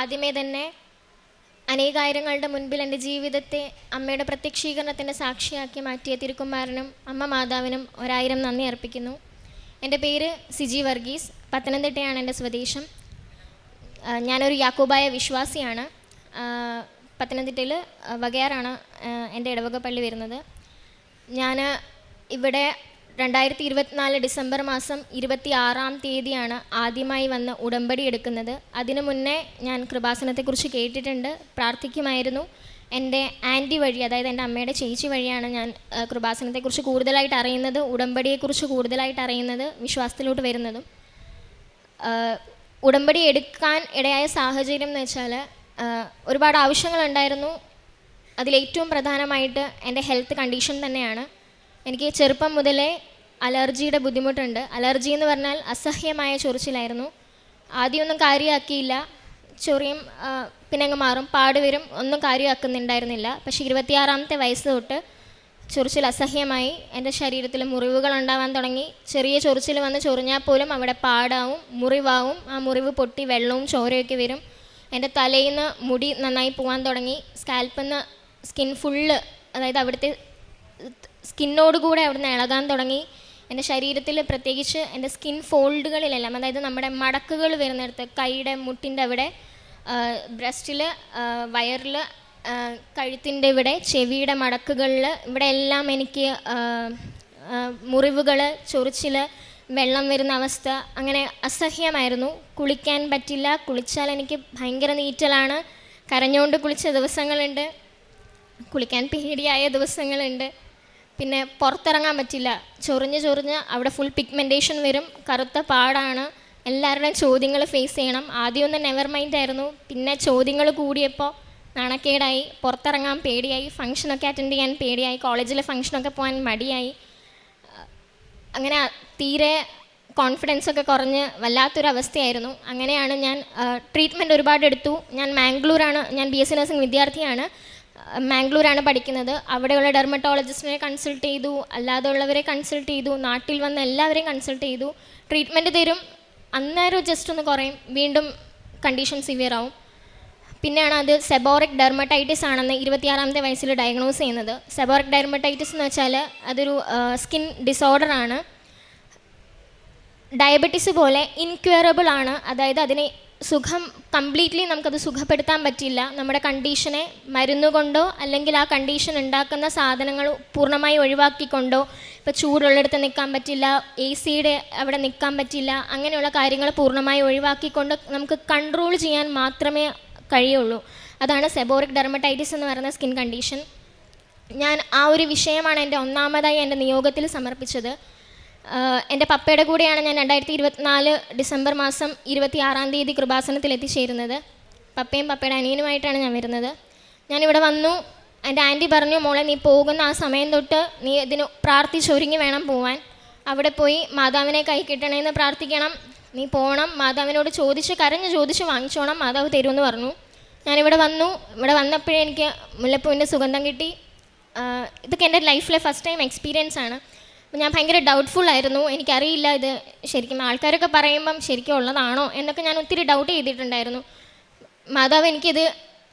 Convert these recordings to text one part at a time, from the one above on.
ആദ്യമേ തന്നെ അനേകായിരങ്ങളുടെ മുൻപിൽ എൻ്റെ ജീവിതത്തെ അമ്മയുടെ പ്രത്യക്ഷീകരണത്തിൻ്റെ സാക്ഷിയാക്കി മാറ്റിയ തിരുക്കുമാരനും അമ്മ മാതാവിനും 1000 നന്ദി അർപ്പിക്കുന്നു. എൻ്റെ പേര് സിജി വർഗീസ്. പത്തനംതിട്ടയാണ് എൻ്റെ സ്വദേശം. ഞാനൊരു യാക്കോബായ വിശ്വാസിയാണ്. പത്തനംതിട്ടയിൽ വകയാറാണ് എൻ്റെ ഇടവക പള്ളി വരുന്നത്. ഞാൻ ഇവിടെ 2024 ഡിസംബർ മാസം 26-ാം തീയതിയാണ് ആദ്യമായി വന്ന് ഉടമ്പടി എടുക്കുന്നത്. അതിനു മുന്നേ ഞാൻ കൃപാസനത്തെക്കുറിച്ച് കേട്ടിട്ടുണ്ട്, പ്രാർത്ഥിക്കുമായിരുന്നു. എൻ്റെ ആൻറ്റി വഴി, അതായത് എൻ്റെ അമ്മയുടെ ചേച്ചി വഴിയാണ് ഞാൻ കൃപാസനത്തെക്കുറിച്ച് കൂടുതലായിട്ട് അറിയുന്നത്, ഉടമ്പടിയെക്കുറിച്ച് കൂടുതലായിട്ട് അറിയുന്നത്, വിശ്വാസത്തിലോട്ട് വരുന്നതും. ഉടമ്പടി എടുക്കാൻ ഇടയായ സാഹചര്യം എന്ന് വെച്ചാൽ ഒരുപാട് ആവശ്യങ്ങളുണ്ടായിരുന്നു. അതിലേറ്റവും പ്രധാനമായിട്ട് എൻ്റെ ഹെൽത്ത് കണ്ടീഷൻ തന്നെയാണ്. എനിക്ക് ചെറുപ്പം മുതലേ അലർജിയുടെ ബുദ്ധിമുട്ടുണ്ട്. അലർജി എന്ന് പറഞ്ഞാൽ അസഹ്യമായ ചൊറിച്ചിലായിരുന്നു. ആദ്യമൊന്നും കാര്യമാക്കിയില്ല, ചൊറിയും പിന്നെ അങ്ങ് മാറും, പാട് വരും, ഒന്നും കാര്യമാക്കുന്നുണ്ടായിരുന്നില്ല. പക്ഷേ 26-ാമത്തെ വയസ്സ് തൊട്ട് ചൊറിച്ചിൽ അസഹ്യമായി. എൻ്റെ ശരീരത്തിൽ മുറിവുകൾ ഉണ്ടാവാൻ തുടങ്ങി. ചെറിയ ചൊറിച്ചിൽ വന്ന് ചൊറിഞ്ഞാൽ പോലും അവിടെ പാടാവും, മുറിവാവും. ആ മുറിവ് പൊട്ടി വെള്ളവും ചോരയൊക്കെ വരും. എൻ്റെ തലയിൽ നിന്ന് മുടി നന്നായി പോകാൻ തുടങ്ങി. സ്കാൽപ്പിൽ നിന്ന് സ്കിൻ ഫുള്ള്, അതായത് അവിടുത്തെ സ്കിന്നോടുകൂടെ അവിടുന്ന് ഇളകാൻ തുടങ്ങി. എൻ്റെ ശരീരത്തിൽ പ്രത്യേകിച്ച് എൻ്റെ സ്കിൻ ഫോൾഡുകളിലെല്ലാം, അതായത് നമ്മുടെ മടക്കുകൾ വരുന്നിടത്ത്, കൈയുടെ മുട്ടിൻ്റെ അവിടെ, ബ്രസ്റ്റിൽ, വയറിൽ, കഴുത്തിൻ്റെ ഇവിടെ, ചെവിയുടെ മടക്കുകളിൽ, ഇവിടെ എല്ലാം എനിക്ക് മുറിവുകൾ, ചൊറിച്ചിൽ, വെള്ളം വരുന്ന അവസ്ഥ, അങ്ങനെ അസഹ്യമായിരുന്നു. കുളിക്കാൻ പറ്റില്ല. കുളിച്ചാൽ എനിക്ക് ഭയങ്കര നീറ്റലാണ്. കരഞ്ഞുകൊണ്ട് കുളിച്ച ദിവസങ്ങളുണ്ട്, കുളിക്കാൻ പേടിയായ ദിവസങ്ങളുണ്ട്. പിന്നെ പുറത്തിറങ്ങാൻ പറ്റില്ല. ചൊറിഞ്ഞ് അവിടെ ഫുൾ പിഗ്മെൻറ്റേഷൻ വരും, കറുത്ത പാടാണ്. എല്ലാവരുടെയും ചോദ്യങ്ങൾ ഫേസ് ചെയ്യണം. ആദ്യമൊന്നും നെവർ മൈൻഡ് ആയിരുന്നു. പിന്നെ ചോദ്യങ്ങൾ കൂടിയപ്പോൾ നാണക്കേടായി, പുറത്തിറങ്ങാൻ പേടിയായി, ഫംഗ്ഷനൊക്കെ അറ്റൻഡ് ചെയ്യാൻ പേടിയായി, കോളേജിലെ ഫംഗ്ഷനൊക്കെ പോകാൻ മടിയായി. അങ്ങനെ തീരെ കോൺഫിഡൻസൊക്കെ കുറഞ്ഞ് വല്ലാത്തൊരവസ്ഥയായിരുന്നു. അങ്ങനെയാണ് ഞാൻ ട്രീറ്റ്മെൻറ്റ് ഒരുപാട് എടുത്തു. ഞാൻ BSc നഴ്സിംഗ് വിദ്യാർത്ഥിയാണ്. മാംഗ്ലൂരാണ് പഠിക്കുന്നത്. അവിടെയുള്ള ഡെർമറ്റോളജിസ്റ്റിനെ കൺസൾട്ട് ചെയ്തു, അല്ലാതെ ഉള്ളവരെ കൺസൾട്ട് ചെയ്തു, നാട്ടിൽ വന്ന് എല്ലാവരെയും കൺസൾട്ട് ചെയ്തു. ട്രീറ്റ്മെൻറ്റ് തരും, അന്നേരം ജസ്റ്റ് ഒന്ന് കുറയും, വീണ്ടും കണ്ടീഷൻ സിവിയർ ആവും. പിന്നെയാണ് അത് സെബോറിക് ഡെർമറ്റൈറ്റിസ് ആണെന്ന് 26-ാമത്തെ വയസ്സിൽ ഡയഗ്നോസ് ചെയ്യുന്നത്. സെബോറിക് ഡെർമറ്റൈറ്റിസ് എന്ന് വെച്ചാൽ അതൊരു സ്കിൻ ഡിസോർഡറാണ്. ഡയബറ്റീസ് പോലെ ഇൻക്യൂറബിൾ ആണ്. അതായത് അതിനെ കംപ്ലീറ്റ്ലി നമുക്കത് സുഖപ്പെടുത്താൻ പറ്റില്ല. നമ്മുടെ കണ്ടീഷനെ മരുന്നുകൊണ്ടോ അല്ലെങ്കിൽ ആ കണ്ടീഷൻ ഉണ്ടാക്കുന്ന സാധനങ്ങൾ പൂർണ്ണമായി ഒഴിവാക്കിക്കൊണ്ടോ, ഇപ്പോൾ ചൂടുള്ളിടത്ത് നിൽക്കാൻ പറ്റില്ല, AC-യുടെ അവിടെ നിൽക്കാൻ പറ്റില്ല, അങ്ങനെയുള്ള കാര്യങ്ങൾ പൂർണ്ണമായി ഒഴിവാക്കിക്കൊണ്ട് നമുക്ക് കൺട്രോൾ ചെയ്യാൻ മാത്രമേ കഴിയുള്ളൂ. അതാണ് സെബോറിക് ഡെർമറ്റൈറ്റിസ് എന്ന് പറയുന്ന സ്കിൻ കണ്ടീഷൻ. ഞാൻ ആ ഒരു വിഷയമാണ് എൻ്റെ ഒന്നാമതായി എൻ്റെ നിയോഗത്തിൽ സമർപ്പിച്ചത്. എൻ്റെ പപ്പയുടെ കൂടെയാണ് ഞാൻ 2024 ഡിസംബർ മാസം 26-ാം തീയതി കൃപാസനത്തിൽ എത്തിച്ചേരുന്നത്. പപ്പയും പപ്പയുടെ അനിയനുമായിട്ടാണ് ഞാൻ വരുന്നത്. ഞാനിവിടെ വന്നു. എൻ്റെ ആൻറ്റി പറഞ്ഞു, മോളെ നീ പോകുന്ന ആ സമയം തൊട്ട് നീ ഇതിന് പ്രാർത്ഥിച്ചൊരുങ്ങി വേണം പോവാൻ. അവിടെ പോയി മാതാവിനെ കൈ കിട്ടണമെന്ന് പ്രാർത്ഥിക്കണം, നീ പോകണം, മാതാവിനോട് കരഞ്ഞ് ചോദിച്ച് വാങ്ങിച്ചോണം, മാതാവ് തരുമെന്ന് പറഞ്ഞു. ഞാനിവിടെ വന്നു. ഇവിടെ വന്നപ്പോഴേ എനിക്ക് മുല്ലപ്പൂവിൻ്റെ സുഗന്ധം കിട്ടി. ഇതൊക്കെ എൻ്റെ ലൈഫിലെ ഫസ്റ്റ് ടൈം എക്സ്പീരിയൻസ് ആണ്. ഞാൻ ഭയങ്കര ഡൗട്ട്ഫുള്ളായിരുന്നു. എനിക്കറിയില്ല ഇത് ശരിക്കും ആൾക്കാരൊക്കെ പറയുമ്പം ശരിക്കും ഉള്ളതാണോ എന്നൊക്കെ ഞാൻ ഒത്തിരി ഡൗട്ട് ചെയ്തിട്ടുണ്ടായിരുന്നു. മാതാവ് എനിക്കിത്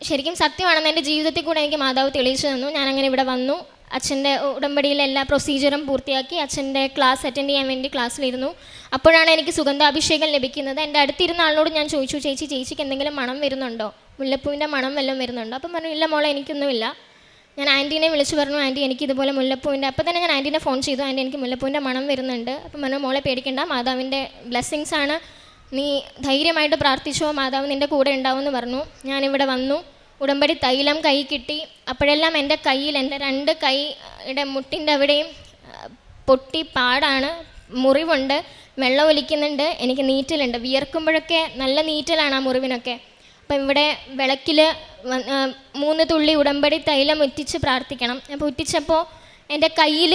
ശരിക്കും സത്യമാണെന്ന് എൻ്റെ ജീവിതത്തിൽ കൂടെ എനിക്ക് മാതാവ് തെളിയിച്ചു തന്നു. ഞാനങ്ങനെ ഇവിടെ വന്നു. അച്ഛൻ്റെ ഉടമ്പടിയിലെ എല്ലാ പ്രൊസീജിയറും പൂർത്തിയാക്കി അച്ഛൻ്റെ ക്ലാസ് അറ്റൻഡ് ചെയ്യാൻ വേണ്ടി ക്ലാസ്സിലിരുന്നു. അപ്പോഴാണ് എനിക്ക് സുഗന്ധാഭിഷേകം ലഭിക്കുന്നത്. എൻ്റെ അടുത്തിരുന്ന ആളിനോട് ഞാൻ ചോദിച്ചു, ചേച്ചിക്ക് എന്തെങ്കിലും മണം വരുന്നുണ്ടോ, മുല്ലപ്പൂവിൻ്റെ മണം വല്ലതും വരുന്നുണ്ടോ? അപ്പം പറഞ്ഞു, ഇല്ല മോളെ, എനിക്കൊന്നുമില്ല. ഞാൻ ആൻറ്റീനെ വിളിച്ചു പറഞ്ഞു, ആൻറ്റി എനിക്കിതുപോലെ മുല്ലപ്പൂവിൻ്റെ, അപ്പോൾ തന്നെ ഞാൻ ആൻറ്റീനെ ഫോൺ ചെയ്തു, ആൻറ്റി എനിക്ക് മുല്ലപ്പൂവിൻ്റെ മണം വരുന്നുണ്ട്. അപ്പം പറഞ്ഞു, മോളെ പേടിക്കണ്ട, മാതാവിൻ്റെ ബ്ലെസ്സിങ്സ് ആണ്, നീ ധൈര്യമായിട്ട് പ്രാർത്ഥിച്ചോ, മാതാവ് നിൻ്റെ കൂടെ ഉണ്ടാവും എന്ന് പറഞ്ഞു. ഞാനിവിടെ വന്നു. ഉടമ്പടി തൈലം കൈ കിട്ടി. അപ്പോഴെല്ലാം എൻ്റെ കയ്യിൽ, എൻ്റെ 2 കൈയുടെ മുട്ടിൻ്റെ അവിടെയും പൊട്ടി പാടാണ്, മുറിവുണ്ട്, വെള്ളം ഒലിക്കുന്നുണ്ട്, എനിക്ക് നീറ്റലുണ്ട്. വിയർക്കുമ്പോഴൊക്കെ നല്ല നീറ്റലാണ് ആ മുറിവിനൊക്കെ. അപ്പം ഇവിടെ വിളക്കിൽ 3 തുള്ളി ഉടമ്പടി തൈലം ഉറ്റിച്ച് പ്രാർത്ഥിക്കണം. അപ്പോൾ ഉറ്റിച്ചപ്പോൾ എൻ്റെ കയ്യിൽ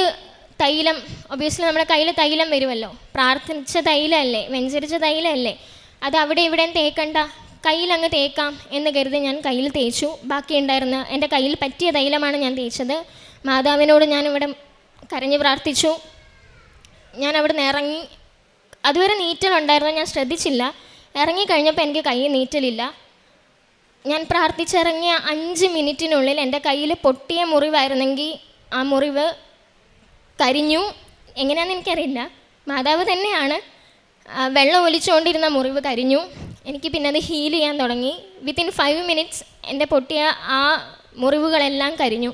തൈലം, ഒബ്വിയസ്ലി നമ്മുടെ കയ്യിൽ തൈലം വരുമല്ലോ, പ്രാർത്ഥിച്ച തൈലമല്ലേ, വെഞ്ചരിച്ച തൈലമല്ലേ, അത് അവിടെ ഇവിടെയും തേക്കണ്ട, കയ്യിലങ്ങ് തേക്കാം എന്ന് കരുതി ഞാൻ കയ്യിൽ തേച്ചു. ബാക്കി ഉണ്ടായിരുന്ന എൻ്റെ കയ്യിൽ പറ്റിയ തൈലമാണ് ഞാൻ തേച്ചത്. മാതാവിനോട് ഞാനിവിടെ കരഞ്ഞ് പ്രാർത്ഥിച്ചു. ഞാൻ അവിടെ നിന്ന് ഇറങ്ങി. അതുവരെ നീറ്റലുണ്ടായിരുന്നു, ഞാൻ ശ്രദ്ധിച്ചില്ല. ഇറങ്ങിക്കഴിഞ്ഞപ്പോൾ എനിക്ക് കൈ നീറ്റലില്ല. ഞാൻ പ്രാർത്ഥിച്ചിറങ്ങിയ 5 മിനിറ്റിനുള്ളിൽ എൻ്റെ കയ്യിൽ പൊട്ടിയ മുറിവായിരുന്നെങ്കിൽ ആ മുറിവ് കരിഞ്ഞു. എങ്ങനെയാണെന്ന് എനിക്കറിയില്ല, മാതാവ് തന്നെയാണ്. വെള്ളം ഒലിച്ചുകൊണ്ടിരുന്ന മുറിവ് കരിഞ്ഞു. എനിക്ക് പിന്നെ അത് ഹീൽ ചെയ്യാൻ തുടങ്ങി. വിത്തിൻ 5 മിനിറ്റ്സ് എൻ്റെ പൊട്ടിയ ആ മുറിവുകളെല്ലാം കരിഞ്ഞു.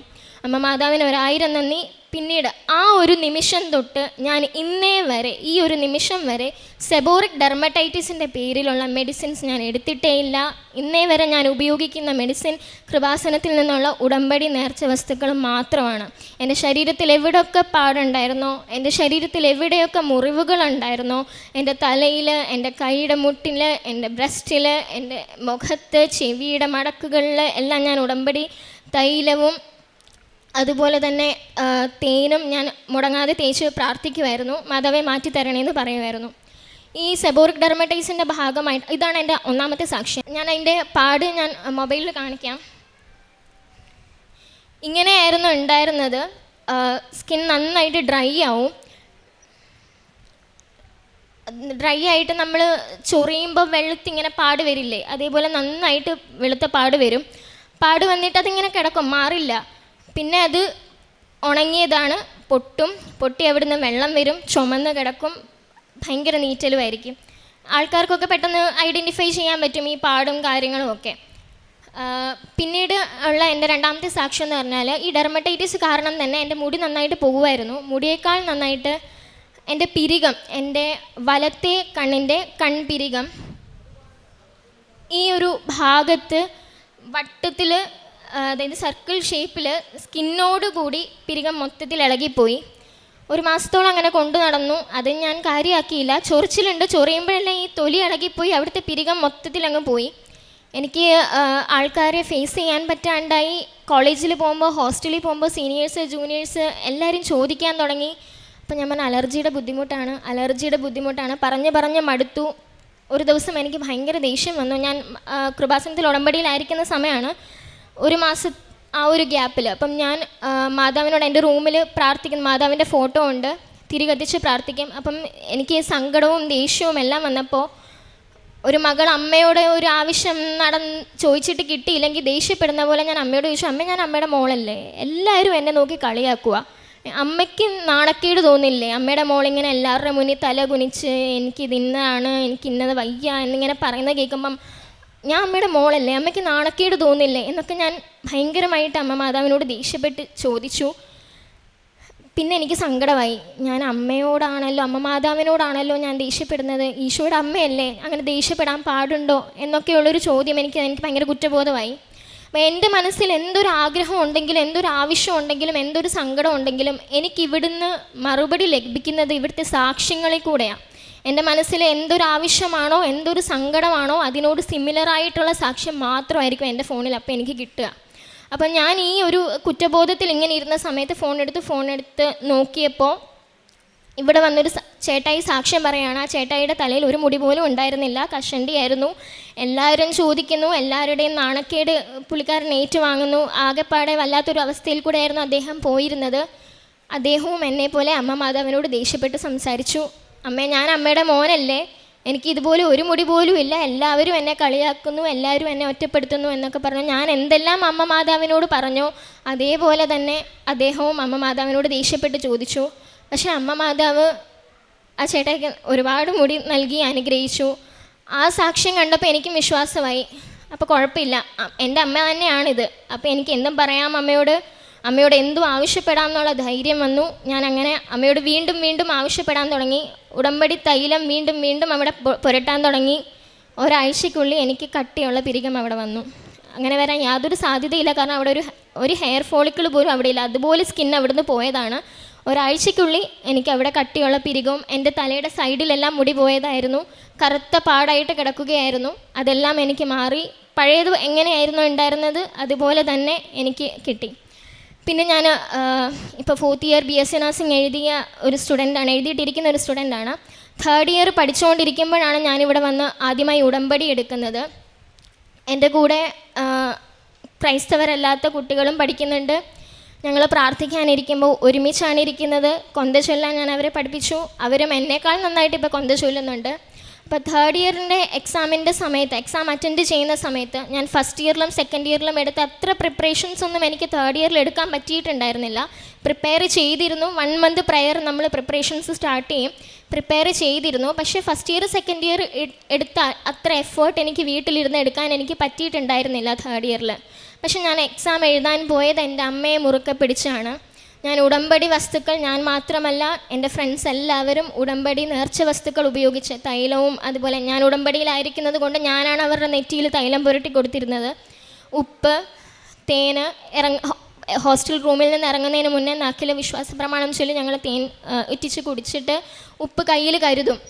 അമ്മ മാതാവിന് 1000 നന്ദി. പിന്നീട് ആ ഒരു നിമിഷം തൊട്ട് ഞാൻ ഇന്നേ വരെ, ഈ ഒരു നിമിഷം വരെ സെബോറിക് ഡെർമറ്റൈറ്റിസിൻ്റെ പേരിലുള്ള മെഡിസിൻസ് ഞാൻ എടുത്തിട്ടേ ഇല്ല. ഇന്നേ വരെ ഞാൻ ഉപയോഗിക്കുന്ന മെഡിസിൻ കൃപാസനത്തിൽ നിന്നുള്ള ഉടമ്പടി നേർച്ച വസ്തുക്കൾ മാത്രമാണ്. എൻ്റെ ശരീരത്തിൽ എവിടെയൊക്കെ പാടുണ്ടായിരുന്നോ, എൻ്റെ ശരീരത്തിൽ എവിടെയൊക്കെ മുറിവുകളുണ്ടായിരുന്നോ, എൻ്റെ തലയിൽ, എൻ്റെ കൈയുടെ മുട്ടിൽ, എൻ്റെ ബ്രസ്റ്റിൽ, എൻ്റെ മുഖത്ത്, ചെവിയുടെ മടക്കുകളിൽ എല്ലാം ഞാൻ ഉടമ്പടി തൈലവും അതുപോലെ തന്നെ തേനും ഞാൻ മുടങ്ങാതെ തേച്ച് പ്രാർത്ഥിക്കുമായിരുന്നു. മാതാവെ മാറ്റിത്തരണേന്ന് പറയുമായിരുന്നു. ഈ സെബോറിക് ഡെർമറ്റൈസിൻ്റെ ഭാഗമായിട്ട് ഇതാണ് എൻ്റെ ഒന്നാമത്തെ സാക്ഷ്യം. ഞാൻ അതിൻ്റെ പാട് ഞാൻ മൊബൈലിൽ കാണിക്കാം. ഇങ്ങനെയായിരുന്നു ഉണ്ടായിരുന്നത്. സ്കിൻ നന്നായിട്ട് ഡ്രൈ ആവും. ഡ്രൈ ആയിട്ട് നമ്മൾ ചൊറിയുമ്പോൾ വെളുത്തിങ്ങനെ പാട് വരില്ലേ, അതേപോലെ നന്നായിട്ട് വെളുത്ത പാട് വരും. പാട് വന്നിട്ട് അതിങ്ങനെ കിടക്കും, മാറില്ല. പിന്നെ അത് ഉണങ്ങിയതാണ്, പൊട്ടി അവിടുന്ന് വെള്ളം വരും, ചുമന്ന് കിടക്കും, ഭയങ്കര നീറ്റലുമായിരിക്കും. ആൾക്കാർക്കൊക്കെ പെട്ടെന്ന് ഐഡൻറ്റിഫൈ ചെയ്യാൻ പറ്റും ഈ പാടും കാര്യങ്ങളും ഒക്കെ. പിന്നീട് ഉള്ള എൻ്റെ രണ്ടാമത്തെ സാക്ഷ്യം എന്ന് പറഞ്ഞാൽ, ഈ ഡെർമറ്റൈറ്റിസ് കാരണം തന്നെ എൻ്റെ മുടി നന്നായിട്ട് പോകുമായിരുന്നു. മുടിയേക്കാൾ നന്നായിട്ട് എൻ്റെ പിരികം, എൻ്റെ വലത്തെ കണ്ണിൻ്റെ കൺപിരികം, ഈ ഒരു ഭാഗത്ത് വട്ടത്തിൽ, അതായത് സർക്കിൾ ഷേപ്പിൽ സ്കിന്നോട് കൂടി പിരികം മൊത്തത്തിൽ ഇളകിപ്പോയി. 1 മാസത്തോളം അങ്ങനെ കൊണ്ടു നടന്നു. അത് ഞാൻ കാര്യമാക്കിയില്ല. ചൊറിച്ചിലുണ്ട്, ചൊറിയുമ്പോഴെല്ലാം ഈ തൊലി ഇളകിപ്പോയി, അവിടുത്തെ പിരികം മൊത്തത്തിൽ അങ്ങ് പോയി. എനിക്ക് ആൾക്കാരെ ഫേസ് ചെയ്യാൻ പറ്റാണ്ടായി. കോളേജിൽ പോകുമ്പോൾ, ഹോസ്റ്റലിൽ പോകുമ്പോൾ സീനിയേഴ്സ്, ജൂനിയേഴ്സ് എല്ലാവരും ചോദിക്കാൻ തുടങ്ങി. അപ്പോൾ ഞാൻ പറഞ്ഞ അലർജിയുടെ ബുദ്ധിമുട്ടാണ് പറഞ്ഞ് മടുത്തു. ഒരു ദിവസം എനിക്ക് ഭയങ്കര ദേഷ്യം വന്നു. ഞാൻ കൃപാസനത്തിൽ ഉടമ്പടിയിലായിരിക്കുന്ന സമയമാണ്. 1 മാസം ആ ഒരു ഗ്യാപ്പിൽ അപ്പം ഞാൻ മാതാവിനോട് എൻ്റെ റൂമിൽ പ്രാർത്ഥിക്കുന്നു. മാതാവിൻ്റെ ഫോട്ടോ ഉണ്ട്, തിരി കത്തിച്ച് പ്രാർത്ഥിക്കും. അപ്പം എനിക്ക് സങ്കടവും ദേഷ്യവും എല്ലാം വന്നപ്പോൾ, ഒരു മകൾ അമ്മയോട് ഒരു ആവശ്യം ചോദിച്ചിട്ട് കിട്ടിയില്ലെങ്കിൽ ദേഷ്യപ്പെടുന്ന പോലെ ഞാൻ അമ്മയോട് ചോദിച്ചു, അമ്മ ഞാൻ അമ്മയുടെ മോളല്ലേ, എല്ലാവരും എന്നെ നോക്കി കളിയാക്കുക, അമ്മയ്ക്ക് നാണക്കേട് തോന്നില്ലേ, അമ്മയുടെ മോളിങ്ങനെ എല്ലാവരുടെ മുന്നിൽ തല കുനിച്ച് എനിക്കിതിന്നാണ്, എനിക്കിന്നത് വയ്യ എന്നിങ്ങനെ പറയുന്നത് കേൾക്കുമ്പം ഞാൻ അമ്മയുടെ മോളല്ലേ, അമ്മയ്ക്ക് നാണക്കേട് തോന്നില്ലേ എന്നൊക്കെ ഞാൻ ഭയങ്കരമായിട്ട് അമ്മ മാതാവിനോട് ദേഷ്യപ്പെട്ട് ചോദിച്ചു. പിന്നെ എനിക്ക് സങ്കടമായി. ഞാൻ അമ്മയോടാണല്ലോ, അമ്മ മാതാവിനോടാണല്ലോ ഞാൻ ദേഷ്യപ്പെടുന്നത്, ഈശോയുടെ അമ്മയല്ലേ, അങ്ങനെ ദേഷ്യപ്പെടാൻ പാടുണ്ടോ എന്നൊക്കെയുള്ളൊരു ചോദ്യം എനിക്ക് ഭയങ്കര കുറ്റബോധമായി. അപ്പോൾ എൻ്റെ മനസ്സിൽ എന്തൊരു ആഗ്രഹം ഉണ്ടെങ്കിലും, എന്തൊരു ആവശ്യം ഉണ്ടെങ്കിലും, എന്തൊരു സങ്കടം ഉണ്ടെങ്കിലും എനിക്കിവിടുന്ന് മറുപടി ലഭിക്കുന്നത് ഇവിടുത്തെ സാക്ഷ്യങ്ങളിൽ കൂടെയാണ്. എൻ്റെ മനസ്സിൽ എന്തൊരാവശ്യമാണോ, എന്തൊരു സങ്കടമാണോ അതിനോട് സിമിലറായിട്ടുള്ള സാക്ഷ്യം മാത്രമായിരിക്കും എൻ്റെ ഫോണിൽ അപ്പോൾ എനിക്ക് കിട്ടുക. അപ്പം ഞാൻ ഈ ഒരു കുറ്റബോധത്തിൽ ഇങ്ങനെ ഇരുന്ന സമയത്ത് ഫോൺ എടുത്ത് നോക്കിയപ്പോൾ ഇവിടെ വന്നൊരു ചേട്ടായി സാക്ഷ്യം പറയുകയാണ്. ആ ചേട്ടായിയുടെ തലയിൽ ഒരു മുടി പോലും ഉണ്ടായിരുന്നില്ല, കഷണ്ടിയായിരുന്നു. എല്ലാവരും ചോദിക്കുന്നു, എല്ലാവരുടെയും നാണക്കേട് പുള്ളിക്കാരൻ ഏറ്റുവാങ്ങുന്നു. ആകെപ്പാടെ വല്ലാത്തൊരു അവസ്ഥയിൽ കൂടെയായിരുന്നു അദ്ദേഹം പോയിരുന്നത്. അദ്ദേഹവും എന്നെപ്പോലെ അമ്മ മാതാവിനോട് ദേഷ്യപ്പെട്ട് സംസാരിച്ചു. അമ്മേ, ഞാൻ അമ്മയുടെ മോനല്ലേ, എനിക്ക് ഇതുപോലെ ഒരു മുടി പോലും ഇല്ല, എല്ലാവരും എന്നെ കളിയാക്കുന്നു, എല്ലാവരും എന്നെ ഒറ്റപ്പെടുത്തുന്നു എന്നൊക്കെ പറഞ്ഞു. ഞാൻ എന്തെല്ലാം അമ്മ മാതാവിനോട് പറഞ്ഞോ അതേപോലെ തന്നെ അദ്ദേഹവും അമ്മ മാതാവിനോട് ദേഷ്യപ്പെട്ട് ചോദിച്ചു. പക്ഷേ അമ്മ മാതാവ് ആ ചേട്ടായിക്ക് ഒരുപാട് മുടി നൽകി അനുഗ്രഹിച്ചു. ആ സാക്ഷ്യം കണ്ടപ്പോൾ എനിക്കും വിശ്വാസമായി. അപ്പോൾ കുഴപ്പമില്ല, എൻ്റെ അമ്മ തന്നെയാണിത്, അപ്പോൾ എനിക്ക് എന്തും പറയാം, അമ്മയോട് എന്തും ആവശ്യപ്പെടാം എന്നുള്ള ധൈര്യം വന്നു. ഞാൻ അങ്ങനെ അമ്മയോട് വീണ്ടും ആവശ്യപ്പെടാൻ തുടങ്ങി. ഉടമ്പടി തൈലം വീണ്ടും അവിടെ പുരട്ടാൻ തുടങ്ങി. ഒരാഴ്ചയ്ക്കുള്ളിൽ എനിക്ക് കട്ടിയുള്ള പിരികം അവിടെ വന്നു. അങ്ങനെ വരാൻ യാതൊരു സാധ്യതയില്ല, കാരണം അവിടെ ഒരു ഹെയർ ഫോളിക്കിൾ പോലും അവിടെ ഇല്ല, അതുപോലെ സ്കിൻ അവിടുന്ന് പോയതാണ്. ഒരാഴ്ചയ്ക്കുള്ളിൽ എനിക്ക് അവിടെ കട്ടിയുള്ള പിരികവും എൻ്റെ തലയുടെ സൈഡിലെല്ലാം മുടി പോയതായിരുന്നു, കറുത്ത പാടായിട്ട് കിടക്കുകയായിരുന്നു. അതെല്ലാം എനിക്ക് മാറി. പഴയത് എങ്ങനെയായിരുന്നു ഉണ്ടായിരുന്നത് അതുപോലെ തന്നെ എനിക്ക് കിട്ടി. പിന്നെ ഞാൻ ഇപ്പോൾ 4th ഇയർ BSc നഴ്സിംഗ് എഴുതിയിട്ടിരിക്കുന്ന ഒരു സ്റ്റുഡൻ്റാണ്. 3rd ഇയർ പഠിച്ചുകൊണ്ടിരിക്കുമ്പോഴാണ് ഞാനിവിടെ വന്ന് ആദ്യമായി ഉടമ്പടി എടുക്കുന്നത്. എൻ്റെ കൂടെ ക്രൈസ്തവരല്ലാത്ത കുട്ടികളും പഠിക്കുന്നുണ്ട്. ഞങ്ങൾ പ്രാർത്ഥിക്കാനിരിക്കുമ്പോൾ ഒരുമിച്ചാണ് ഇരിക്കുന്നത്. കൊന്ത ചൊല്ലാൻ ഞാൻ അവരെ പഠിപ്പിച്ചു. അവരും എന്നേക്കാൾ നന്നായിട്ട് ഇപ്പോൾ കൊന്ത ചൊല്ലുന്നുണ്ട്. ഇപ്പോൾ തേർഡ് ഇയറിൻ്റെ എക്സാം അറ്റൻഡ് ചെയ്യുന്ന സമയത്ത് ഞാൻ ഫസ്റ്റ് ഇയറിലും സെക്കൻഡ് ഇയറിലും എടുത്ത അത്ര പ്രിപ്പറേഷൻസ് ഒന്നും എനിക്ക് തേർഡ് ഇയറിൽ എടുക്കാൻ പറ്റിയിട്ടുണ്ടായിരുന്നില്ല. പ്രിപ്പയർ ചെയ്തിരുന്നു, 1 month പ്രയർ നമ്മൾ പ്രിപ്പറേഷൻസ് സ്റ്റാർട്ട് ചെയ്യും, പ്രിപ്പയർ ചെയ്തിരുന്നു. പക്ഷേ ഫസ്റ്റ് ഇയർ സെക്കൻഡ് ഇയർ എടുത്ത അത്ര എഫേർട്ട് എനിക്ക് വീട്ടിലിരുന്ന് എടുക്കാൻ എനിക്ക് പറ്റിയിട്ടുണ്ടായിരുന്നില്ല തേർഡ് ഇയറിൽ. പക്ഷെ ഞാൻ എക്സാം എഴുതാൻ പോയത് എൻ്റെ അമ്മയെ മുറുക്കെ പിടിച്ചാണ്. ഞാൻ ഉടമ്പടി വസ്തുക്കൾ, ഞാൻ മാത്രമല്ല എൻ്റെ ഫ്രണ്ട്സ് എല്ലാവരും ഉടമ്പടി നേർച്ച വസ്തുക്കൾ ഉപയോഗിച്ച് തൈലവും, അതുപോലെ ഞാൻ ഉടമ്പടിയിലായിരിക്കുന്നത് കൊണ്ട് ഞാനാണ് അവരുടെ നെറ്റിയിൽ തൈലം പുരട്ടി കൊടുത്തിരുന്നത്. ഉപ്പ്, തേന്, ഹോസ്റ്റൽ റൂമിൽ നിന്ന് ഇറങ്ങുന്നതിന് മുന്നേ നാക്കിൽ വിശ്വാസ പ്രമാണം ചൊല്ലി ഞങ്ങൾ തേൻ ഇറ്റിച്ച് കുടിച്ചിട്ട് ഉപ്പ് കയ്യിൽ കരുതും.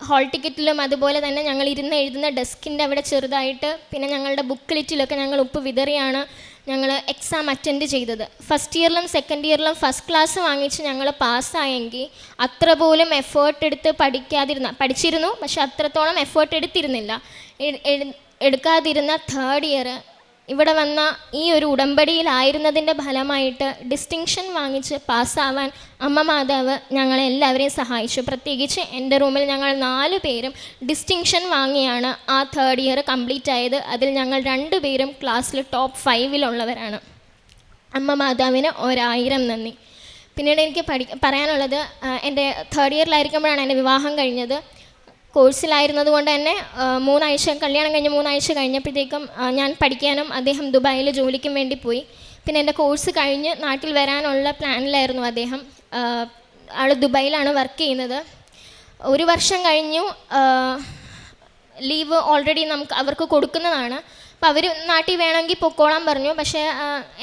ഹോൾ ടിക്കറ്റിലും അതുപോലെ തന്നെ ഞങ്ങൾ ഇരുന്ന് എഴുതുന്ന ഡെസ്കിൻ്റെ അവിടെ ചെറുതായിട്ട്, പിന്നെ ഞങ്ങളുടെ ബുക്ക്ലെറ്റിലൊക്കെ ഞങ്ങൾ ഉപ്പ് വിതറിയാണ് ഞങ്ങൾ എക്സാം അറ്റൻഡ് ചെയ്തത്. ഫസ്റ്റ് ഇയറിലും സെക്കൻഡ് ഇയറിലും ഫസ്റ്റ് ക്ലാസ് വാങ്ങിച്ച് ഞങ്ങൾ പാസ്സായെങ്കിൽ അത്ര പോലും എഫേർട്ട് എടുത്ത് പഠിച്ചിരുന്നു, പക്ഷെ അത്രത്തോളം എഫേർട്ട് എടുക്കാതിരുന്ന തേർഡ് ഇയർ ഇവിടെ വന്ന ഈ ഒരു ഉടമ്പടിയിലായിരുന്നതിൻ്റെ ഫലമായിട്ട് ഡിസ്റ്റിങ്ഷൻ വാങ്ങിച്ച് പാസ്സാവാൻ അമ്മ മാതാവ് ഞങ്ങളെല്ലാവരെയും സഹായിച്ചു. പ്രത്യേകിച്ച് എൻ്റെ റൂമിൽ ഞങ്ങൾ 4 പേരും ഡിസ്റ്റിങ്ഷൻ വാങ്ങിയാണ് ആ തേർഡ് ഇയർ കംപ്ലീറ്റ് ആയത്. അതിൽ ഞങ്ങൾ 2 പേരും ക്ലാസ്സിൽ ടോപ്പ് 5-ലുള്ളവരാണ്. അമ്മ മാതാവിന് 1000 നന്ദി. പിന്നീട് എനിക്ക് പറയാനുള്ളത്, എൻ്റെ തേർഡ് ഇയറിലായിരിക്കുമ്പോഴാണ് എൻ്റെ വിവാഹം കഴിഞ്ഞത്. കോഴ്സിലായിരുന്നത് കൊണ്ട് തന്നെ കല്യാണം കഴിഞ്ഞ് 3 ആഴ്ച കഴിഞ്ഞപ്പോഴത്തേക്കും ഞാൻ പഠിക്കാനും അദ്ദേഹം ദുബായിൽ ജോലിക്കും വേണ്ടി പോയി. പിന്നെ എൻ്റെ കോഴ്സ് കഴിഞ്ഞ് നാട്ടിൽ വരാനുള്ള പ്ലാനിലായിരുന്നു അദ്ദേഹം. ആൾ ദുബായിലാണ് വർക്ക് ചെയ്യുന്നത്. 1 വർഷം കഴിഞ്ഞു, ലീവ് ഓൾറെഡി അവർക്ക് കൊടുക്കുന്നതാണ്. അപ്പോൾ അവർ നാട്ടിൽ വേണമെങ്കിൽ പൊക്കോളാൻ പറഞ്ഞു. പക്ഷേ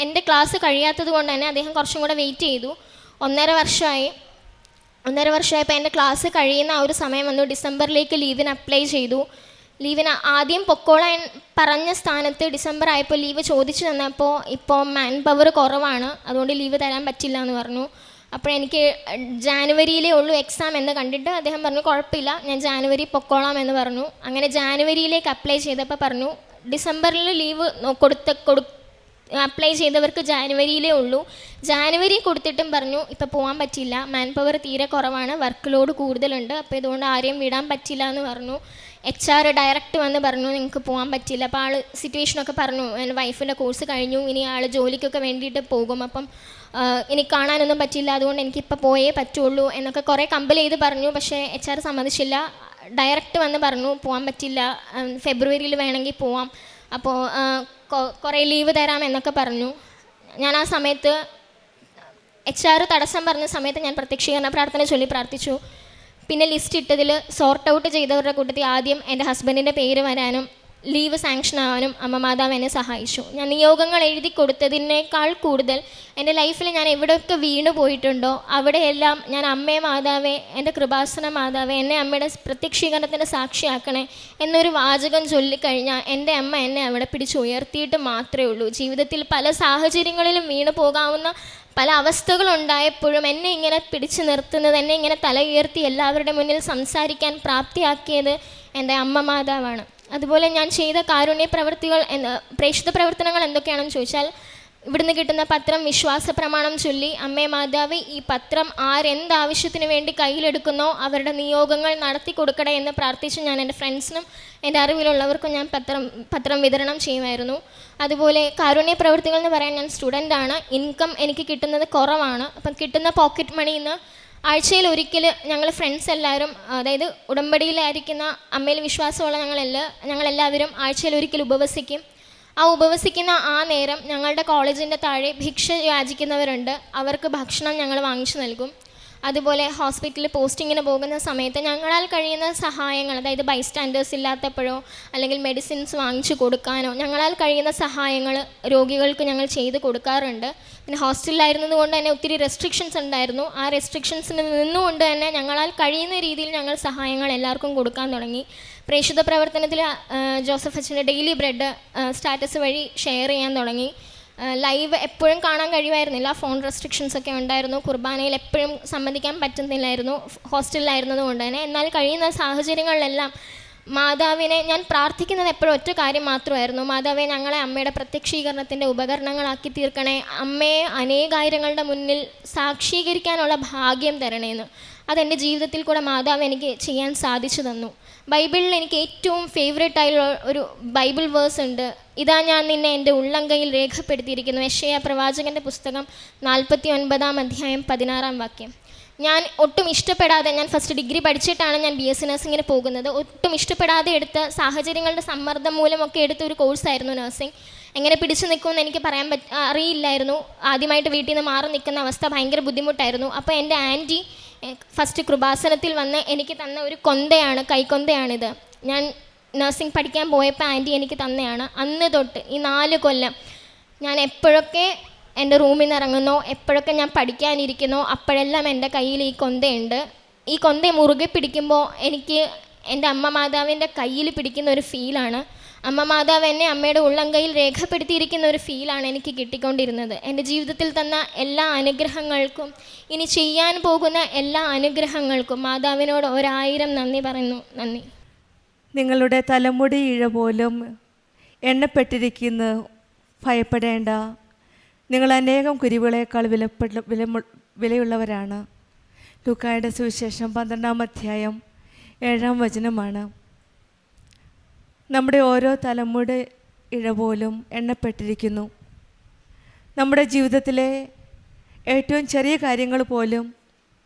എൻ്റെ ക്ലാസ് കഴിയാത്തത് കൊണ്ട് തന്നെ അദ്ദേഹം കുറച്ചും കൂടെ വെയിറ്റ് ചെയ്തു. 1.5 വർഷമായപ്പോൾ എൻ്റെ ക്ലാസ് കഴിയുന്ന ആ ഒരു സമയം വന്നു. ഡിസംബറിലേക്ക് ലീവിന് അപ്ലൈ ചെയ്തു. ലീവിന് ആദ്യം പൊക്കോളാൻ പറഞ്ഞ സ്ഥാനത്ത് ഡിസംബർ ആയപ്പോൾ ലീവ് ചോദിച്ചു തന്നപ്പോൾ ഇപ്പോൾ മാൻ പവർ കുറവാണ്, അതുകൊണ്ട് ലീവ് തരാൻ പറ്റില്ല എന്ന് പറഞ്ഞു. അപ്പോൾ എനിക്ക് ജാനുവരിയിലേ ഉള്ളൂ എക്സാം എന്ന് കണ്ടിട്ട് അദ്ദേഹം പറഞ്ഞു കുഴപ്പമില്ല, ഞാൻ ജാനുവരി പൊക്കോളാം എന്ന് പറഞ്ഞു. അങ്ങനെ ജാനുവരിയിലേക്ക് അപ്ലൈ ചെയ്തപ്പോൾ പറഞ്ഞു ഡിസംബറിൽ ലീവ് അപ്ലൈ ചെയ്തവർക്ക് ജാനുവരിയിലേ ഉള്ളൂ. ജാനുവരി കൊടുത്തിട്ടും പറഞ്ഞു ഇപ്പോൾ പോകാൻ പറ്റില്ല, മാൻ പവർ തീരെ കുറവാണ്, വർക്ക് ലോഡ് കൂടുതലുണ്ട്, അപ്പോൾ ഇതുകൊണ്ട് ആരെയും വിടാൻ പറ്റില്ല എന്ന് പറഞ്ഞു. HR ഡയറക്റ്റ് വന്ന് പറഞ്ഞു നിങ്ങൾക്ക് പോകാൻ പറ്റില്ല. അപ്പോൾ ആൾ സിറ്റുവേഷനൊക്കെ പറഞ്ഞു, എൻ്റെ വൈഫിൻ്റെ കോഴ്സ് കഴിഞ്ഞു, ഇനി ആൾ ജോലിക്കൊക്കെ വേണ്ടിയിട്ട് പോകും, അപ്പം ഇനി കാണാനൊന്നും പറ്റില്ല, അതുകൊണ്ട് എനിക്കിപ്പോൾ പോയേ പറ്റുള്ളൂ എന്നൊക്കെ കുറേ കമ്പൽ ചെയ്ത് പറഞ്ഞു. പക്ഷേ HR സമ്മതിച്ചില്ല. ഡയറക്റ്റ് വന്ന് പറഞ്ഞു പോകാൻ പറ്റില്ല, ഫെബ്രുവരിയിൽ വേണമെങ്കിൽ പോവാം, അപ്പോൾ കുറേ ലീവ് തരാം എന്നൊക്കെ പറഞ്ഞു. ഞാൻ ആ സമയത്ത് HR തടസ്സം പറഞ്ഞ സമയത്ത് ഞാൻ പ്രത്യക്ഷീകരണ പ്രാർത്ഥന ചൊല്ലി പ്രാർത്ഥിച്ചു. പിന്നെ ലിസ്റ്റ് ഇട്ടതിൽ സോർട്ട് ഔട്ട് ചെയ്തവരുടെ കൂട്ടത്തിൽ ആദ്യം എൻ്റെ ഹസ്ബൻഡിൻ്റെ പേര് വരാനും ലീവ് സാങ്ഷൻ ആവാനും അമ്മ മാതാവ് എന്നെ സഹായിച്ചു. ഞാൻ നിയോഗങ്ങൾ എഴുതി കൊടുത്തതിനേക്കാൾ കൂടുതൽ എൻ്റെ ലൈഫിൽ ഞാൻ എവിടെയൊക്കെ വീണു പോയിട്ടുണ്ടോ അവിടെയെല്ലാം ഞാൻ അമ്മേ മാതാവേ, എൻ്റെ കൃപാസന മാതാവേ, എന്നെ അമ്മയുടെ പ്രത്യക്ഷീകരണത്തിൻ്റെ സാക്ഷിയാക്കണേ എന്നൊരു വാചകം ചൊല്ലിക്കഴിഞ്ഞാൽ എൻ്റെ അമ്മ എന്നെ അവിടെ പിടിച്ചുയർത്തിയിട്ട് മാത്രമേ ഉള്ളൂ. ജീവിതത്തിൽ പല സാഹചര്യങ്ങളിലും വീണു പോകാവുന്ന പല അവസ്ഥകളുണ്ടായപ്പോഴും എന്നെ ഇങ്ങനെ പിടിച്ചു നിർത്തുന്നത്, എന്നെ ഇങ്ങനെ തല ഉയർത്തി എല്ലാവരുടെ മുന്നിൽ സംസാരിക്കാൻ പ്രാപ്തിയാക്കിയത് എൻ്റെ അമ്മ മാതാവാണ്. അതുപോലെ ഞാൻ ചെയ്ത കാരുണ്യ പ്രവൃത്തികൾ പ്രേക്ഷിത പ്രവർത്തനങ്ങൾ എന്തൊക്കെയാണെന്ന് ചോദിച്ചാൽ, ഇവിടുന്ന് കിട്ടുന്ന പത്രം വിശ്വാസ പ്രമാണം ചൊല്ലി അമ്മേ മാതാവ് ഈ പത്രം ആരെന്താവശ്യത്തിന് വേണ്ടി കയ്യിലെടുക്കുന്നോ അവരുടെ നിയോഗങ്ങൾ നടത്തി കൊടുക്കണേ എന്ന് പ്രാർത്ഥിച്ച് ഞാൻ എൻ്റെ ഫ്രണ്ട്സിനും എൻ്റെ അറിവിലുള്ളവർക്കും ഞാൻ പത്രം വിതരണം ചെയ്യുമായിരുന്നു. അതുപോലെ കാരുണ്യ പ്രവൃത്തികൾ എന്ന് പറയാൻ ഞാൻ സ്റ്റുഡൻ്റാണ്, ഇൻകം എനിക്ക് കിട്ടുന്നത് കുറവാണ്. അപ്പം കിട്ടുന്ന പോക്കറ്റ് മണിയിൽ നിന്ന് ആഴ്ചയിൽ ഒരിക്കൽ ഞങ്ങൾ ഫ്രണ്ട്സ് എല്ലാവരും, അതായത് ഉടമ്പടിയിലായിരിക്കുന്ന അമ്മയിൽ വിശ്വാസമുള്ള ഞങ്ങളെല്ലാവരും ആഴ്ചയിൽ ഒരിക്കൽ ഉപവസിക്കും. ആ ഉപവസിക്കുന്ന ആ നേരം ഞങ്ങളുടെ കോളേജിൻ്റെ താഴെ ഭിക്ഷ യാചിക്കുന്നവരുണ്ട്, അവർക്ക് ഭക്ഷണം ഞങ്ങൾ വാങ്ങിച്ചു നൽകും. അതുപോലെ ഹോസ്പിറ്റലിൽ പോസ്റ്റിങ്ങിന് പോകുന്ന സമയത്ത് ഞങ്ങളാൽ കഴിയുന്ന സഹായങ്ങൾ, അതായത് ബൈസ്റ്റാൻഡേഴ്സ് ഇല്ലാത്തപ്പോഴോ അല്ലെങ്കിൽ മെഡിസിൻസ് വാങ്ങിച്ചു കൊടുക്കാനോ ഞങ്ങളാൽ കഴിയുന്ന സഹായങ്ങൾ രോഗികൾക്ക് ഞങ്ങൾ ചെയ്ത് കൊടുക്കാറുണ്ട്. പിന്നെ ഹോസ്റ്റലിലായിരുന്നത് കൊണ്ട് തന്നെ ഒത്തിരി റെസ്ട്രിക്ഷൻസ് ഉണ്ടായിരുന്നു. ആ റെസ്ട്രിക്ഷൻസിൽ നിന്നുകൊണ്ട് തന്നെ ഞങ്ങളാൽ കഴിയുന്ന രീതിയിൽ ഞങ്ങൾ സഹായങ്ങൾ എല്ലാവർക്കും കൊടുക്കാൻ തുടങ്ങി. പ്രേക്ഷിത പ്രവർത്തനത്തിൽ ജോസഫ് അച്ഛൻ്റെ ഡെയിലി ബ്രെഡ് സ്റ്റാറ്റസ് വഴി ഷെയർ ചെയ്യാൻ തുടങ്ങി. ലൈവ് എപ്പോഴും കാണാൻ കഴിയുമായിരുന്നില്ല, ഫോൺ റെസ്ട്രിക്ഷൻസ് ഒക്കെ ഉണ്ടായിരുന്നു. കുർബാനയിൽ എപ്പോഴും സംബന്ധിക്കാൻ പറ്റുന്നില്ലായിരുന്നു ഹോസ്റ്റലിലായിരുന്നത് കൊണ്ട് തന്നെ. എന്നാൽ കഴിയുന്ന സാഹചര്യങ്ങളിലെല്ലാം മാതാവിനെ ഞാൻ പ്രാർത്ഥിക്കുന്നത് എപ്പോഴും ഒറ്റ കാര്യം മാത്രമായിരുന്നു, മാതാവെ ഞങ്ങളെ അമ്മയുടെ പ്രത്യക്ഷീകരണത്തിൻ്റെ ഉപകരണങ്ങളാക്കി തീർക്കണേ, അമ്മയെ അനേകായിരങ്ങളുടെ മുന്നിൽ സാക്ഷീകരിക്കാനുള്ള ഭാഗ്യം തരണേന്ന്. അതെൻ്റെ ജീവിതത്തിൽ കൂടെ മാതാവ് എനിക്ക് ചെയ്യാൻ സാധിച്ചു തന്നു. ബൈബിളിൽ എനിക്ക് ഏറ്റവും ഫേവറേറ്റ് ആയുള്ള ഒരു ബൈബിൾ വേഴ്സ് ഉണ്ട്. ഇതാ ഞാൻ നിന്നെ എൻ്റെ ഉള്ളംകൈയിൽ രേഖപ്പെടുത്തിയിരിക്കുന്നു. യെശയ്യാ പ്രവാചകൻ്റെ പുസ്തകം 49-ാം അധ്യായം 16-ാം വാക്യം. ഞാൻ ഒട്ടും ഇഷ്ടപ്പെടാതെ, ഞാൻ ഫസ്റ്റ് ഡിഗ്രി പഠിച്ചിട്ടാണ് ഞാൻ BSc നഴ്സിങ്ങിന് പോകുന്നത്. ഒട്ടും ഇഷ്ടപ്പെടാതെ എടുത്ത, സാഹചര്യങ്ങളുടെ സമ്മർദ്ദം മൂലമൊക്കെ എടുത്ത ഒരു കോഴ്സായിരുന്നു നഴ്സിംഗ്. എങ്ങനെ പിടിച്ചു നിൽക്കുമെന്ന് എനിക്ക് അറിയില്ലായിരുന്നു. ആദ്യമായിട്ട് വീട്ടിൽ നിന്ന് മാറി നിൽക്കുന്ന അവസ്ഥ ഭയങ്കര ബുദ്ധിമുട്ടായിരുന്നു. അപ്പോൾ എൻ്റെ ആൻറ്റി ഫസ്റ്റ് കൃപാസനത്തിൽ വന്ന് എനിക്ക് തന്ന ഒരു കൊന്തയാണ്, കൈക്കൊന്തയാണിത്. ഞാൻ നഴ്സിംഗ് പഠിക്കാൻ പോയപ്പോൾ ആൻറ്റി എനിക്ക് തന്നെയാണ്. അന്ന് തൊട്ട് ഈ 4 കൊല്ലം ഞാൻ എപ്പോഴൊക്കെ എൻ്റെ റൂമിൽ നിന്ന് ഇറങ്ങുന്നോ, എപ്പോഴൊക്കെ ഞാൻ പഠിക്കാനിരിക്കുന്നോ, അപ്പോഴെല്ലാം എൻ്റെ കയ്യിൽ ഈ കൊന്തയുണ്ട്. ഈ കൊന്തയെ മുറുകെ പിടിക്കുമ്പോൾ എനിക്ക് എൻ്റെ അമ്മ മാതാവിൻ്റെ കയ്യിൽ പിടിക്കുന്ന ഒരു ഫീലാണ്. അമ്മ മാതാവ് എന്നെ അമ്മയുടെ ഉള്ളംകൈയിൽ രേഖപ്പെടുത്തിയിരിക്കുന്ന ഒരു ഫീലാണ് എനിക്ക് കിട്ടിക്കൊണ്ടിരുന്നത്. എൻ്റെ ജീവിതത്തിൽ തന്ന എല്ലാ അനുഗ്രഹങ്ങൾക്കും, ഇനി ചെയ്യാൻ പോകുന്ന എല്ലാ അനുഗ്രഹങ്ങൾക്കും മാതാവിനോട് 1000 നന്ദി പറയുന്നു. നന്ദി. നിങ്ങളുടെ തലമുടി ഇഴ പോലും എണ്ണപ്പെട്ടിരിക്കുന്നു, ഭയപ്പെടേണ്ട. നിങ്ങൾ അനേകം കുരുവികളേക്കാൾ വിലയുള്ളവരാണ്. ലൂക്കായുടെ സുവിശേഷം 12-ാം അധ്യായം 7-ാം വചനമാണ്. നമ്മുടെ ഓരോ തലമുടി ഇഴ പോലും എണ്ണപ്പെട്ടിരിക്കുന്നു. നമ്മുടെ ജീവിതത്തിലെ ഏറ്റവും ചെറിയ കാര്യങ്ങൾ പോലും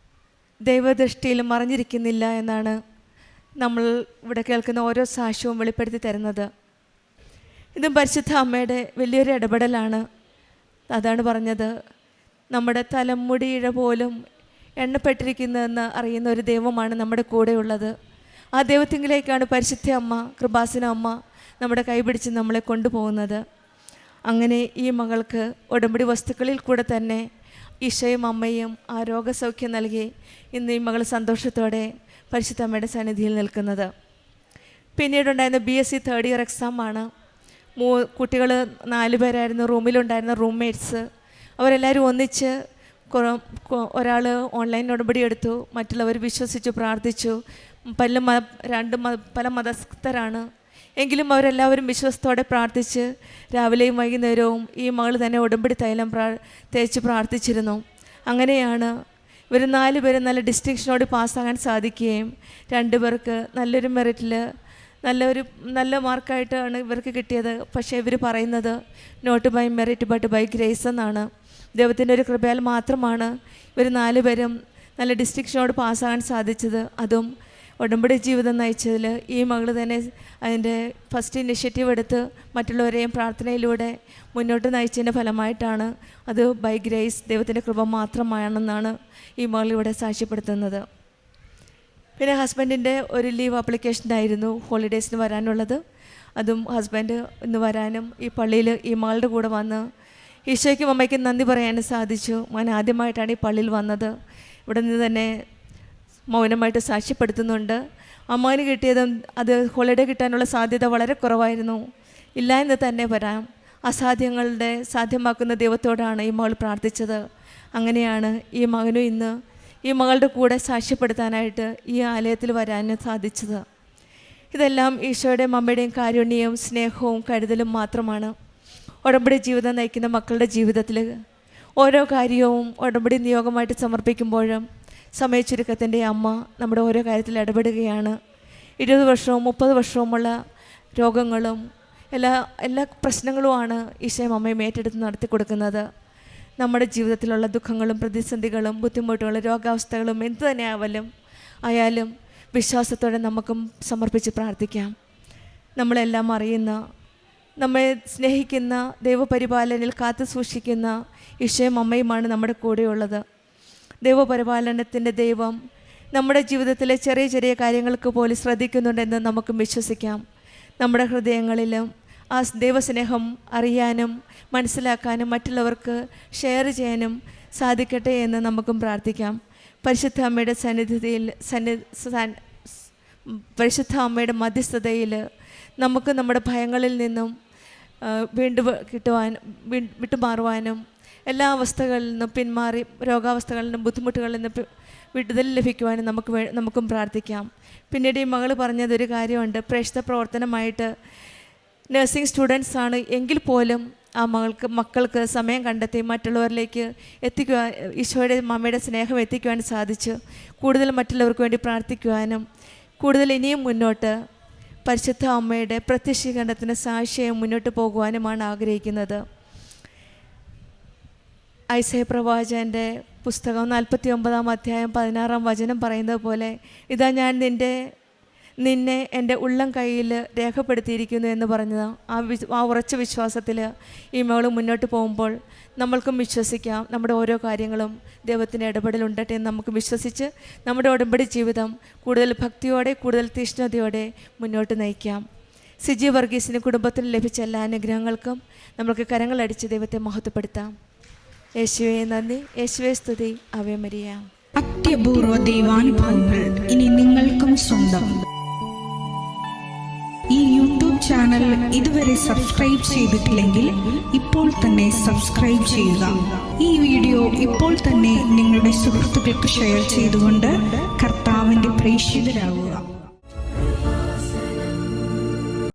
ദൈവദൃഷ്ടിയിൽ മറഞ്ഞിരിക്കുന്നില്ല എന്നാണ് നമ്മൾ ഇവിടെ കേൾക്കുന്ന ഓരോ സാക്ഷ്യവും വെളിപ്പെടുത്തി തരുന്നത്. ഇതും പരിശുദ്ധ അമ്മയുടെ വലിയൊരു ഇടപെടലാണ്. അതാണ് പറഞ്ഞത്, നമ്മുടെ തലമുടി ഇഴ പോലും എണ്ണപ്പെട്ടിരിക്കുന്നതെന്ന് അറിയുന്ന ഒരു ദൈവമാണ് നമ്മുടെ കൂടെയുള്ളത്. ആ ദൈവത്തിങ്കിലേക്കാണ് പരിശുദ്ധ അമ്മ, കൃപാസന അമ്മ നമ്മുടെ കൈപിടിച്ച് നമ്മളെ കൊണ്ടുപോകുന്നത്. അങ്ങനെ ഈ മകൾക്ക് ഉടമ്പടി വസ്തുക്കളിൽ കൂടെ തന്നെ ഈശോയും അമ്മയും ആ രോഗസൗഖ്യം നൽകി ഇന്ന് ഈ മകൾ സന്തോഷത്തോടെ പരിശുദ്ധ അമ്മയുടെ സന്നിധിയിൽ നിൽക്കുന്നത്. പിന്നീടുണ്ടായിരുന്ന BSc തേർഡ് ഇയർ എക്സാമാണ്. കുട്ടികൾ 4 പേരായിരുന്നു റൂമിലുണ്ടായിരുന്ന റൂംമേറ്റ്സ്. അവരെല്ലാവരും ഒന്നിച്ച് ഒരാൾ ഓൺലൈൻ ഉടമ്പടി എടുത്തു, മറ്റുള്ളവർ വിശ്വസിച്ചു പ്രാർത്ഥിച്ചു. പല മതസ്ഥരാണ് എങ്കിലും അവരെല്ലാവരും വിശ്വാസത്തോടെ പ്രാർത്ഥിച്ച് രാവിലെയും വൈകുന്നേരവും ഈ മകൾ തന്നെ ഉടമ്പടി തൈലം തേച്ച് പ്രാർത്ഥിച്ചിരുന്നു. അങ്ങനെയാണ് ഇവർ 4 പേരും നല്ല ഡിസ്റ്റിങ്ഷനോട് പാസ്സാകാൻ സാധിക്കുകയും 2 പേർക്ക് നല്ലൊരു മെറിറ്റിൽ നല്ല മാർക്കായിട്ടാണ് ഇവർക്ക് കിട്ടിയത്. പക്ഷേ ഇവർ പറയുന്നത് not by merit but by grace എന്നാണ്. ദൈവത്തിൻ്റെ ഒരു കൃപയാൽ മാത്രമാണ് ഇവർ 4 പേരും നല്ല ഡിസ്റ്റിങ്ഷനോട് പാസ്സാകാൻ സാധിച്ചത്. അതും ഉടമ്പടി ജീവിതം നയിച്ചതിൽ ഈ മകൾ തന്നെ അതിൻ്റെ ഫസ്റ്റ് ഇനിഷ്യേറ്റീവ് എടുത്ത് മറ്റുള്ളവരെയും പ്രാർത്ഥനയിലൂടെ മുന്നോട്ട് നയിച്ചതിൻ്റെ ഫലമായിട്ടാണ്. അത് ബൈ ഗ്രേസ്, ദൈവത്തിൻ്റെ കൃപ മാത്രമാണെന്നാണ് ഈ മകൾ ഇവിടെ സാക്ഷ്യപ്പെടുത്തുന്നത്. പിന്നെ ഹസ്ബൻഡിൻ്റെ ഒരു ലീവ് ആപ്ലിക്കേഷനായിരുന്നു ഹോളിഡേയ്സിന് വരാനുള്ളത്. അതും ഹസ്ബൻഡ് ഇന്ന് വരാനും ഈ പള്ളിയിൽ ഈ മകളുടെ കൂടെ വന്ന് ഈശോയ്ക്കും അമ്മയ്ക്കും നന്ദി പറയാനും സാധിച്ചു. ഞാൻ ആദ്യമായിട്ടാണ് ഈ പള്ളിയിൽ വന്നത്. ഇവിടെ നിന്ന് തന്നെ മൗനമായിട്ട് സാക്ഷ്യപ്പെടുത്തുന്നുണ്ട്. അമ്മാന് കിട്ടിയതും അത് ഹോളിഡേ കിട്ടാനുള്ള സാധ്യത വളരെ കുറവായിരുന്നു. ഇല്ല എന്ന് തന്നെ പറയാം. അസാധ്യങ്ങളുടെ സാധ്യമാക്കുന്ന ദൈവത്തോടാണ് ഈ മകൾ പ്രാർത്ഥിച്ചത്. അങ്ങനെയാണ് ഈ മകനും ഇന്ന് ഈ മകളുടെ കൂടെ സാക്ഷ്യപ്പെടുത്താനായിട്ട് ഈ ആലയത്തിൽ വരാനും സാധിച്ചത്. ഇതെല്ലാം ഈശോയുടെയും അമ്മയുടെയും കാരുണ്യവും സ്നേഹവും കരുതലും മാത്രമാണ്. ഉടമ്പടി ജീവിതം നയിക്കുന്ന മക്കളുടെ ജീവിതത്തിൽ ഓരോ കാര്യവും ഉടമ്പടി നിയോഗമായിട്ട് സമർപ്പിക്കുമ്പോഴും സമയച്ചുരുക്കത്തിൻ്റെ അമ്മ നമ്മുടെ ഓരോ കാര്യത്തിൽ ഇടപെടുകയാണ്. 20 വർഷവും 30 വർഷവുമുള്ള രോഗങ്ങളും എല്ലാ പ്രശ്നങ്ങളുമാണ് ഈശോയും അമ്മയും ഏറ്റെടുത്ത് നടത്തി കൊടുക്കുന്നത്. നമ്മുടെ ജീവിതത്തിലുള്ള ദുഃഖങ്ങളും പ്രതിസന്ധികളും ബുദ്ധിമുട്ടുകളും രോഗാവസ്ഥകളും എന്തു തന്നെ ആയാലും വിശ്വാസത്തോടെ നമുക്കും സമർപ്പിച്ച് പ്രാർത്ഥിക്കാം. നമ്മളെല്ലാം അറിയുന്ന, നമ്മെ സ്നേഹിക്കുന്ന, ദൈവപരിപാലനയിൽ കാത്തു സൂക്ഷിക്കുന്ന ഈശോയും അമ്മയുമാണ് നമ്മുടെ കൂടെയുള്ളത്. ദൈവപരിപാലനത്തിൻ്റെ ദൈവം നമ്മുടെ ജീവിതത്തിലെ ചെറിയ ചെറിയ കാര്യങ്ങൾക്ക് പോലും ശ്രദ്ധിക്കുന്നുണ്ടെന്ന് നമുക്കും വിശ്വസിക്കാം. നമ്മുടെ ഹൃദയങ്ങളിലും ആ ദൈവസ്നേഹം അറിയാനും മനസ്സിലാക്കാനും മറ്റുള്ളവർക്ക് ഷെയർ ചെയ്യാനും സാധിക്കട്ടെ എന്ന് നമുക്കും പ്രാർത്ഥിക്കാം. പരിശുദ്ധ അമ്മയുടെ പരിശുദ്ധ അമ്മയുടെ മധ്യസ്ഥതയിൽ നമുക്ക് നമ്മുടെ ഭയങ്ങളിൽ നിന്നും വിട്ടുമാറുവാനും എല്ലാ അവസ്ഥകളിൽ നിന്നും പിന്മാറി രോഗാവസ്ഥകളിൽ നിന്നും ബുദ്ധിമുട്ടുകളിൽ നിന്നും വിടുതൽ ലഭിക്കുവാനും നമുക്കും പ്രാർത്ഥിക്കാം. പിന്നീട് ഈ മകൾ പറഞ്ഞതൊരു കാര്യമുണ്ട്. പ്രേക്ഷിത പ്രവർത്തനമായിട്ട് നഴ്സിംഗ് സ്റ്റുഡൻസ് ആണ് എങ്കിൽ പോലും ആ മക്കൾക്ക് സമയം കണ്ടെത്തി മറ്റുള്ളവരിലേക്ക് എത്തിക്കുവാൻ, ഈശോയുടെ അമ്മയുടെ സ്നേഹം എത്തിക്കുവാൻ സാധിച്ചു. കൂടുതൽ മറ്റുള്ളവർക്ക് വേണ്ടി പ്രാർത്ഥിക്കുവാനും കൂടുതൽ ഇനിയും മുന്നോട്ട് പരിശുദ്ധ അമ്മയുടെ പ്രത്യക്ഷീകരണത്തിന് സാക്ഷിയായി മുന്നോട്ട് പോകുവാനുമാണ് ആഗ്രഹിക്കുന്നത്. ഐസയ പ്രവാചകൻ്റെ പുസ്തകം 49-ാം അധ്യായം 16-ാം വചനം പറയുന്നത് പോലെ, ഇതാ ഞാൻ നിന്നെ എൻ്റെ ഉള്ളം കയ്യിൽ രേഖപ്പെടുത്തിയിരിക്കുന്നു എന്ന് പറഞ്ഞത്. ആ ഉറച്ച വിശ്വാസത്തിൽ ഈ മകൾ മുന്നോട്ട് പോകുമ്പോൾ നമ്മൾക്കും വിശ്വസിക്കാം, നമ്മുടെ ഓരോ കാര്യങ്ങളും ദൈവത്തിൻ്റെ ഇടപെടലുണ്ടട്ടെ എന്ന് നമുക്ക് വിശ്വസിച്ച് നമ്മുടെ ഉടമ്പടി ജീവിതം കൂടുതൽ ഭക്തിയോടെ കൂടുതൽ തീഷ്ണതയോടെ മുന്നോട്ട് നയിക്കാം. സിജി വർഗീസിന് കുടുംബത്തിന് ലഭിച്ച എല്ലാ അനുഗ്രഹങ്ങൾക്കും നമുക്ക് കരങ്ങളടിച്ച് ദൈവത്തെ മഹത്വപ്പെടുത്താം. യേശുവേ നന്ദി, യേശുവേ സ്തുതി, ആവേ മരിയ. അത്യപൂർവ ദൈവാനുഭവങ്ങൾ ഇനി നിങ്ങൾക്കും സ്വന്തം. ഈ യൂട്യൂബ് ചാനൽ ഇതുവരെ സബ്സ്ക്രൈബ് ചെയ്തിട്ടില്ലെങ്കിൽ ഇപ്പോൾ തന്നെ സബ്സ്ക്രൈബ് ചെയ്യുക. ഈ വീഡിയോ ഇപ്പോൾ തന്നെ നിങ്ങളുടെ സുഹൃത്തുക്കൾക്ക് ഷെയർ ചെയ്തുകൊണ്ട് കർത്താവിൻ്റെ പ്രേക്ഷിതരാകുക.